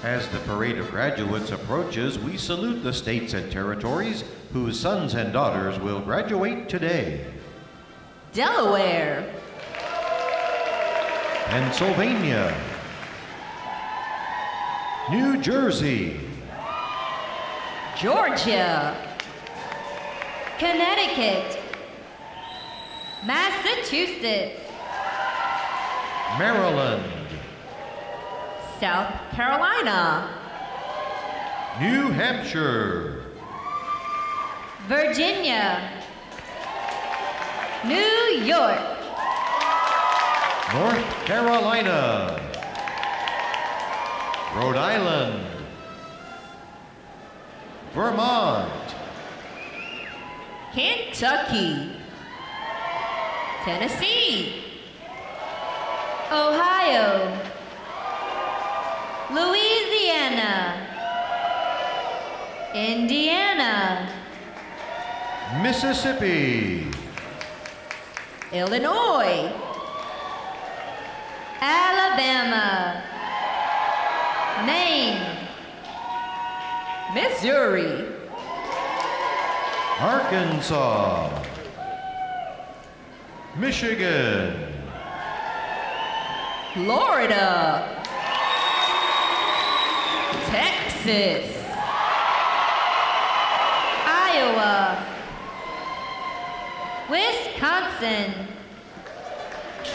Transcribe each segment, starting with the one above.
As the parade of graduates approaches, we salute the states and territories whose sons and daughters will graduate today. Delaware, Pennsylvania, New Jersey, Georgia, Connecticut, Massachusetts, Maryland, South Carolina, New Hampshire, Virginia, New York, North Carolina, Rhode Island, Vermont, Kentucky, Tennessee, Ohio, Louisiana, Indiana, Mississippi, Illinois, Alabama, Maine, Missouri, Arkansas, Michigan, Florida, Texas, Iowa, Wisconsin,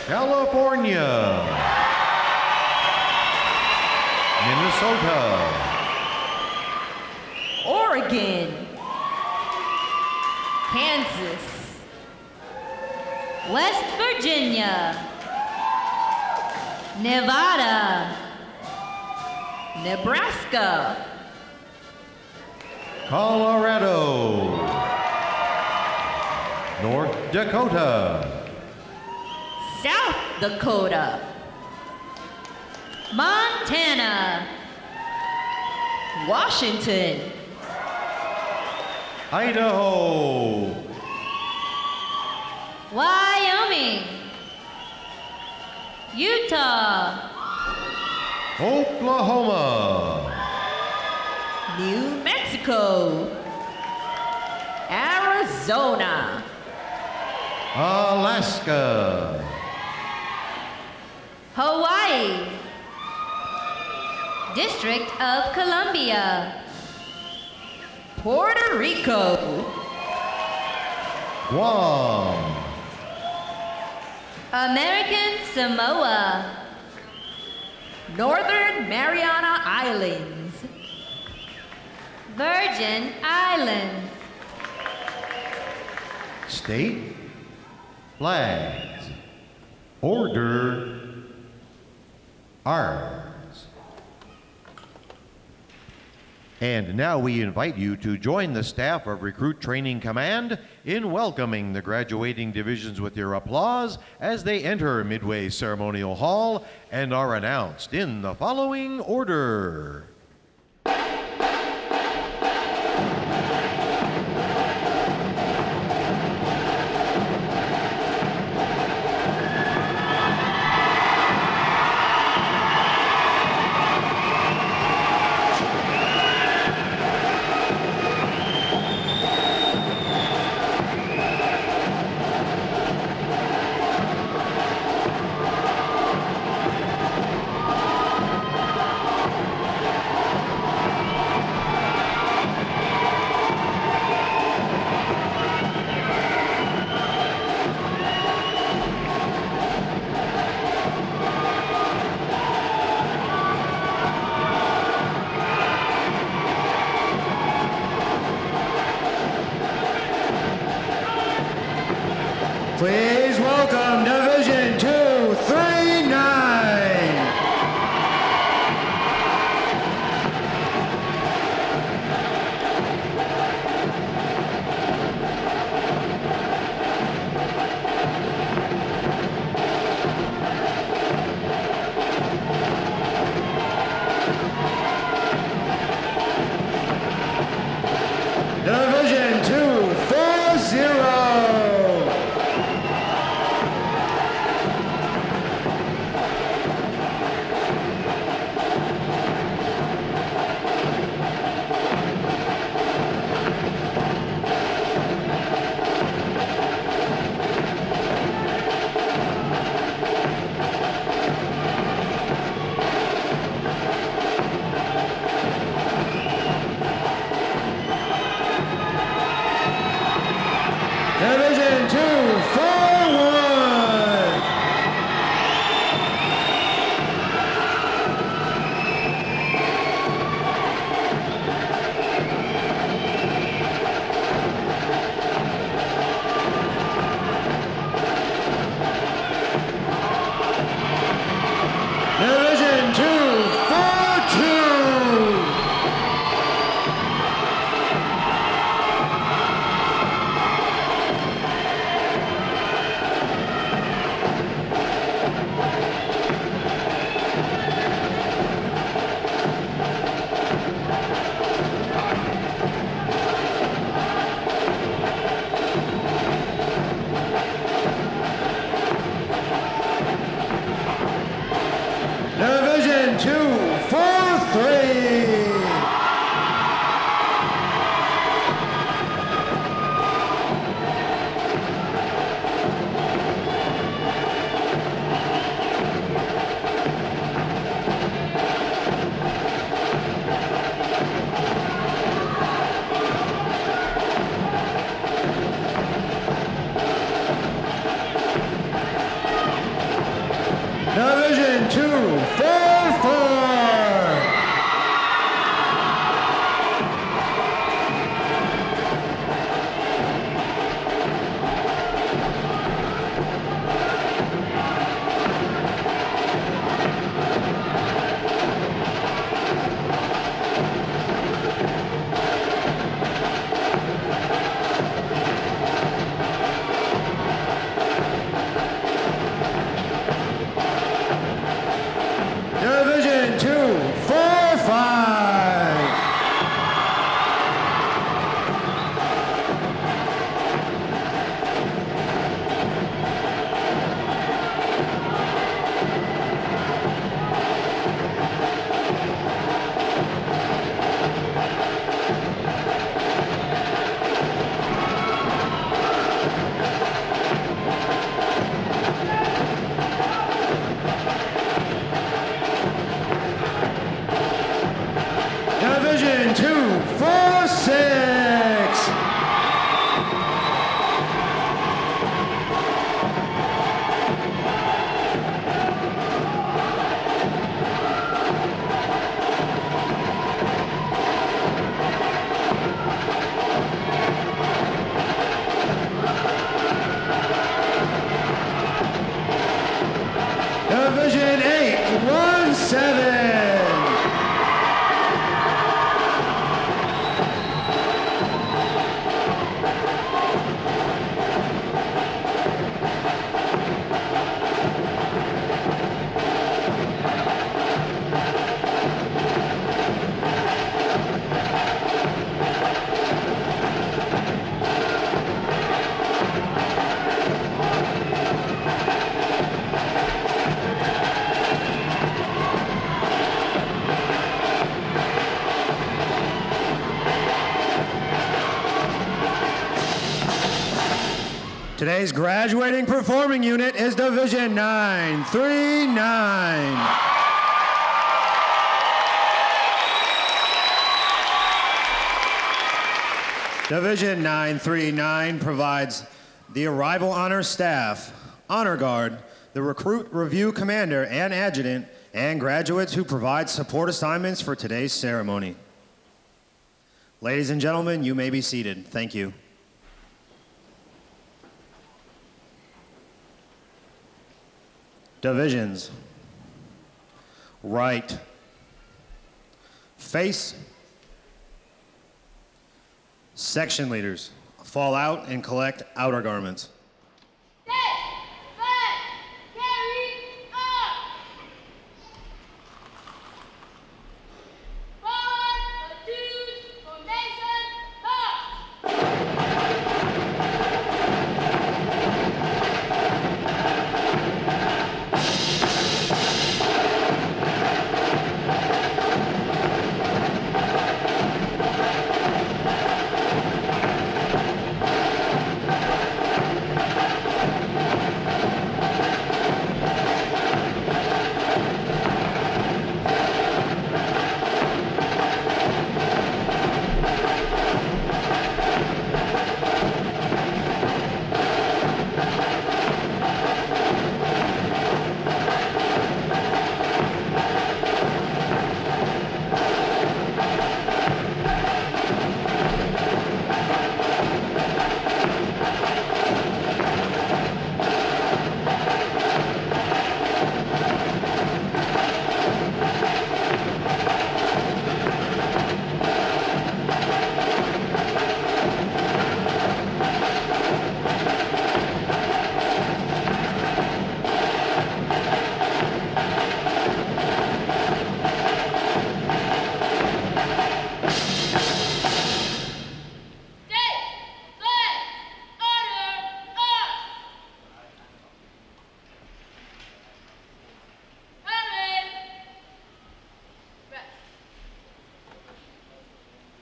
California, Minnesota, Oregon, Kansas, West Virginia, Nevada, Nebraska, Colorado, North Dakota, South Dakota, Montana, Washington, Idaho, Wyoming, Utah, Oklahoma, New Mexico, Arizona, Alaska, Hawaii, District of Columbia, Puerto Rico, Guam, American Samoa, Northern Mariana Islands, Virgin Islands, state flags, order, arms. And now we invite you to join the staff of Recruit Training Command in welcoming the graduating divisions with your applause as they enter Midway Ceremonial Hall and are announced in the following order. 243. Division 244. Division 245. Division 246. Division 817. Today's graduating performing unit is Division 939. Division 939 provides the Arrival Honor Staff, Honor Guard, the Recruit Review Commander and Adjutant, and graduates who provide support assignments for today's ceremony. Ladies and gentlemen, you may be seated. Thank you. Divisions. Right. Face. Section leaders. Fall out and collect outer garments.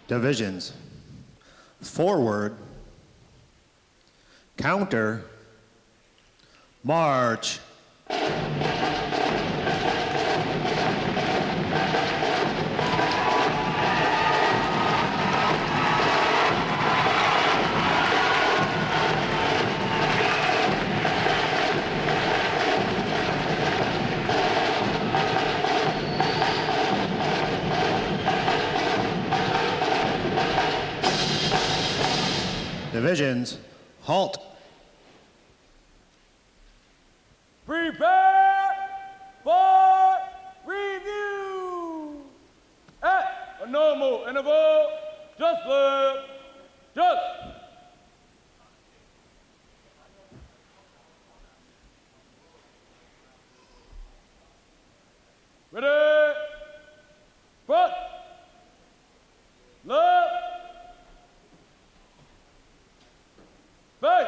Divisions: forward, counter, march. Divisions: halt. Prepare for review. At a normal interval, just left, just. Ready, front, left, face.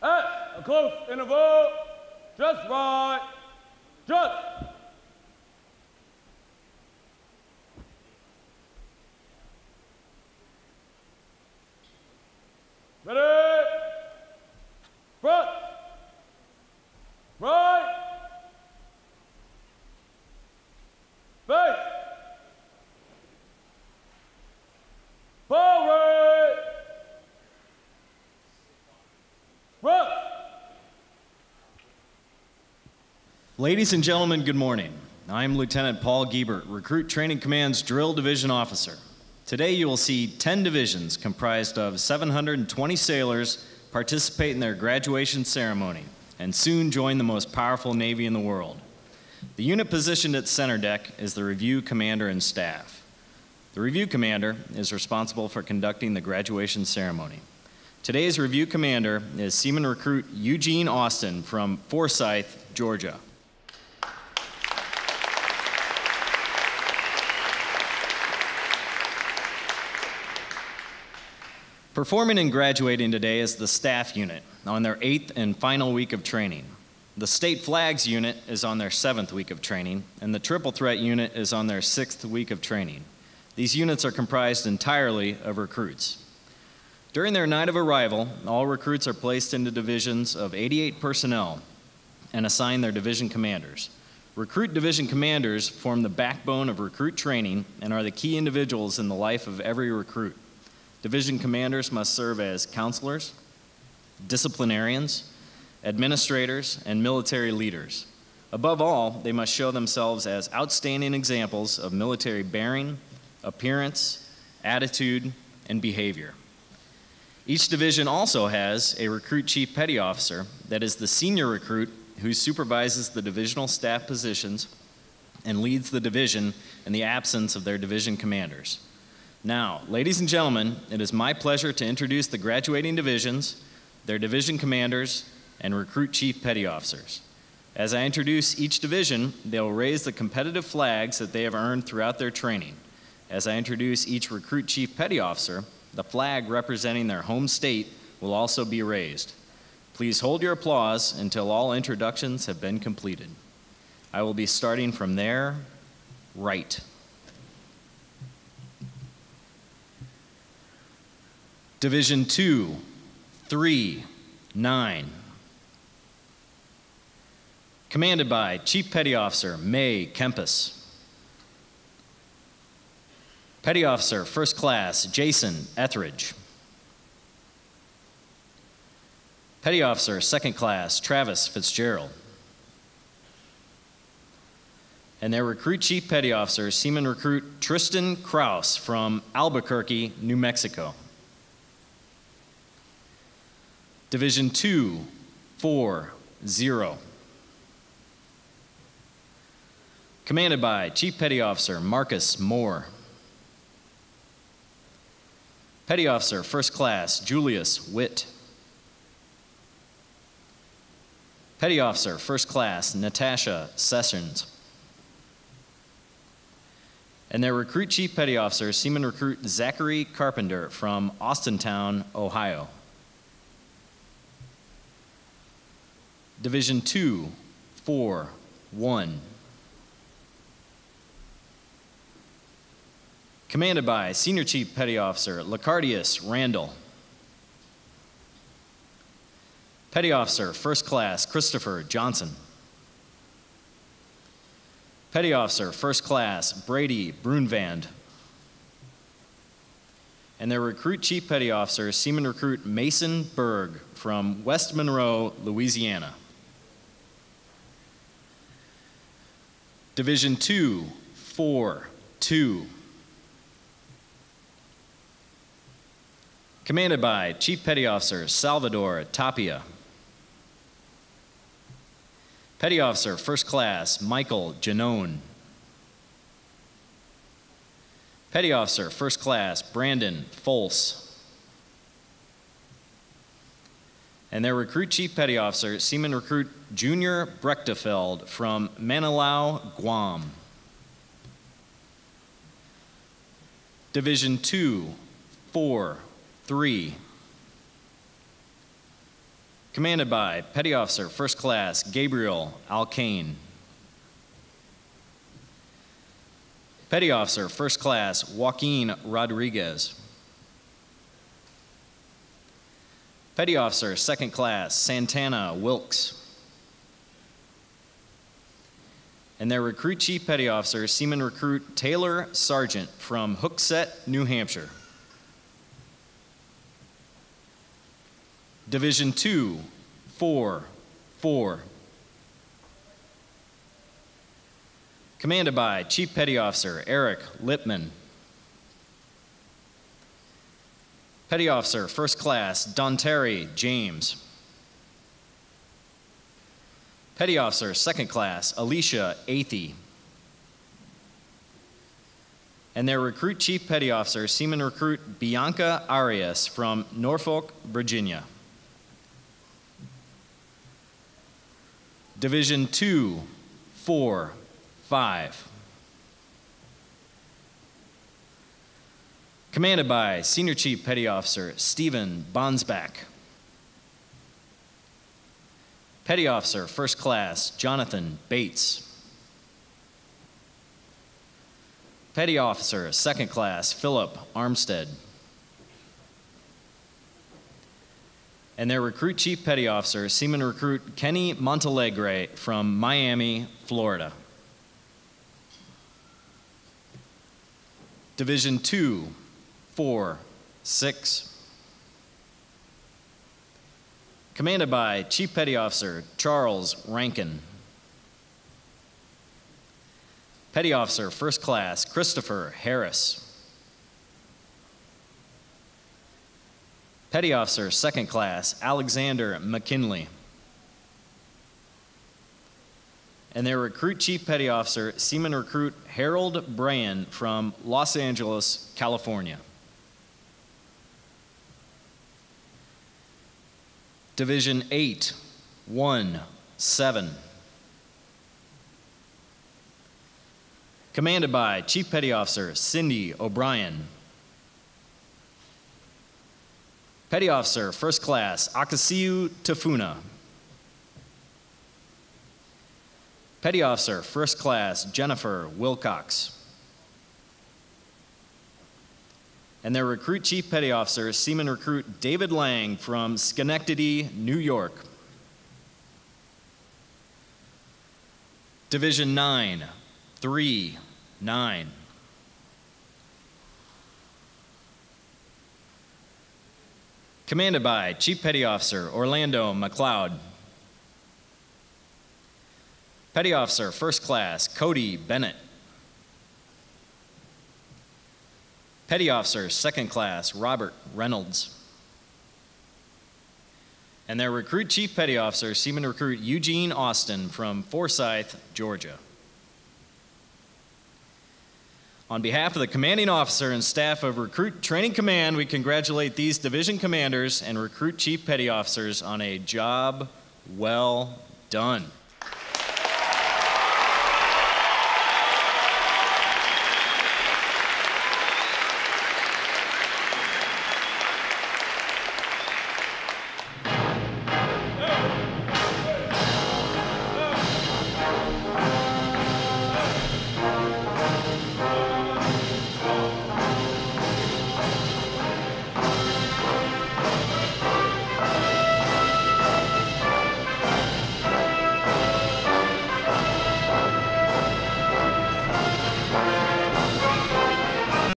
At a close interval, just right, just. Ready, front, right, face, forward, front. Ladies and gentlemen, good morning. I'm Lieutenant Paul Giebert, Recruit Training Command's Drill Division Officer. Today you will see 10 divisions comprised of 720 sailors participate in their graduation ceremony and soon join the most powerful Navy in the world. The unit positioned at center deck is the Review Commander and staff. The Review Commander is responsible for conducting the graduation ceremony. Today's Review Commander is Seaman Recruit Eugene Austin from Forsyth, Georgia. Performing and graduating today is the staff unit on their 8th and final week of training. The State Flags unit is on their 7th week of training, and the Triple Threat unit is on their 6th week of training. These units are comprised entirely of recruits. During their night of arrival, all recruits are placed into divisions of 88 personnel and assigned their division commanders. Recruit division commanders form the backbone of recruit training and are the key individuals in the life of every recruit. Division commanders must serve as counselors, disciplinarians, administrators, and military leaders. Above all, they must show themselves as outstanding examples of military bearing, appearance, attitude, and behavior. Each division also has a recruit chief petty officer that is the senior recruit who supervises the divisional staff positions and leads the division in the absence of their division commanders. Now, ladies and gentlemen, it is my pleasure to introduce the graduating divisions, their division commanders, and recruit chief petty officers. As I introduce each division, they will raise the competitive flags that they have earned throughout their training. As I introduce each recruit chief petty officer, the flag representing their home state will also be raised. Please hold your applause until all introductions have been completed. I will be starting from their right. Division 2, 3, 9. Commanded by Chief Petty Officer May Kempis. Petty Officer First Class Jason Etheridge. Petty Officer Second Class Travis Fitzgerald. And their Recruit Chief Petty Officer, Seaman Recruit Tristan Kraus from Albuquerque, New Mexico. Division 2, 4, 0. Commanded by Chief Petty Officer Marcus Moore. Petty Officer First Class Julius Witt. Petty Officer First Class Natasha Sessions. And their Recruit Chief Petty Officer, Seaman Recruit Zachary Carpenter from Austintown, Ohio. Division 2, 4, 1. Commanded by Senior Chief Petty Officer Lacardius Randall. Petty Officer First Class Christopher Johnson. Petty Officer First Class Brady Brunvand. And their Recruit Chief Petty Officer, Seaman Recruit Mason Berg from West Monroe, Louisiana. Division 2, 4, 2. Commanded by Chief Petty Officer Salvador Tapia. Petty Officer First Class Michael Janone. Petty Officer First Class Brandon Folse. And their Recruit Chief Petty Officer, Seaman Recruit Junior Brechtefeld from Manilau, Guam. Division 2, 4, 3. Commanded by Petty Officer First Class Gabriel Alcane. Petty Officer First Class Joaquin Rodriguez. Petty Officer Second Class Santana Wilkes. And their Recruit Chief Petty Officer, Seaman Recruit Taylor Sargent from Hooksett, New Hampshire. Division 2, 4, 4. Commanded by Chief Petty Officer Eric Lippman. Petty Officer First Class Dontari James. Petty Officer Second Class Alicia Athey. And their Recruit Chief Petty Officer, Seaman Recruit Bianca Arias from Norfolk, Virginia. Division 2, 4, 5. Commanded by Senior Chief Petty Officer Stephen Bonsback. Petty Officer First Class Jonathan Bates. Petty Officer Second Class Philip Armstead. And their Recruit Chief Petty Officer, Seaman Recruit Kenny Montalegre from Miami, Florida. Division 2, 4, 6. Commanded by Chief Petty Officer Charles Rankin. Petty Officer First Class Christopher Harris. Petty Officer Second Class Alexander McKinley. And their Recruit Chief Petty Officer, Seaman Recruit Harold Bryan from Los Angeles, California. Division 8, 1, 7. Commanded by Chief Petty Officer Cindy O'Brien. Petty Officer First Class Akasiu Tafuna. Petty Officer First Class Jennifer Wilcox. And their Recruit Chief Petty Officer, Seaman Recruit David Lang from Schenectady, New York. Division 9, 3, 9. Commanded by Chief Petty Officer Orlando McLeod. Petty Officer First Class Cody Bennett. Petty Officer Second Class Robert Reynolds. And their Recruit Chief Petty Officer, Seaman Recruit Eugene Austin from Forsyth, Georgia. On behalf of the commanding officer and staff of Recruit Training Command, we congratulate these division commanders and Recruit Chief Petty Officers on a job well done.